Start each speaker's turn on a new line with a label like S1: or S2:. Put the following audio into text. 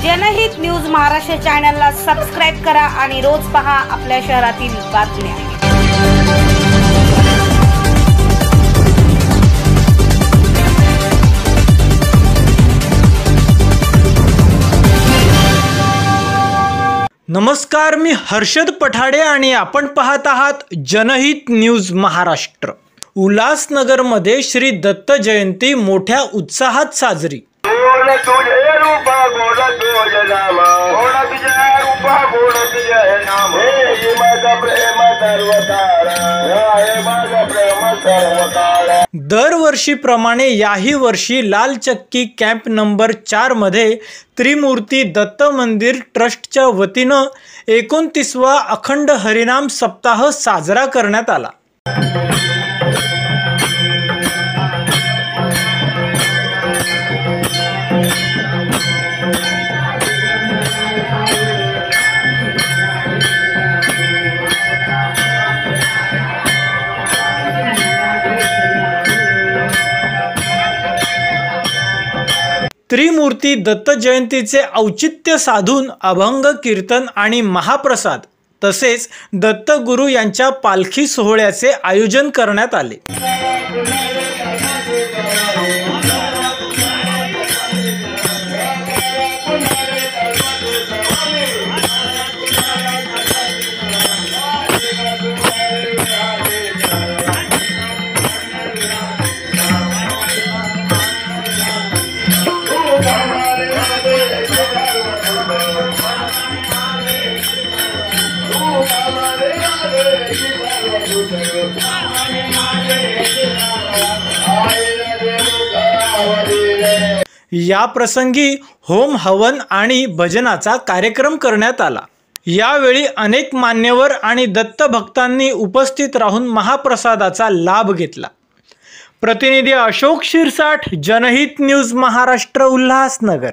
S1: जनहित न्यूज महाराष्ट्र चॅनलला सबस्क्राइब करा आणि रोज पहा आपल्या शहरातील बातम्या।
S2: नमस्कार, मी हर्षद पठाडे आणि आपण पाहत आहात जनहित न्यूज महाराष्ट्र। उल्हासनगरमध्ये श्री दत्त जयंती मोठ्या उत्साहात साजरी। दरवर्षीप्रमाणे याही वर्षी लाल चक्की कॅम्प नंबर 4 मध्ये त्रिमूर्ती दत्त मंदिर ट्रस्टच्या वतीनं 29वा अखंड हरिनाम सप्ताह साजरा करण्यात आला। त्रिमूर्ती दत्त जयंतीचे औचित्य साधून अभंग कीर्तन आणि महाप्रसाद तसेच दत्तगुरू यांच्या पालखी सोहळ्याचे आयोजन करण्यात आले। या प्रसंगी होम हवन आणि भजनाचा कार्यक्रम करण्यात आला। यावेळी अनेक मान्यवर आणि दत्त भक्तांनी उपस्थित राहून महाप्रसादाचा लाभ घेतला। प्रतिनिधी अशोक शिरसाठ, जनहित न्यूज महाराष्ट्र, उल्हासनगर।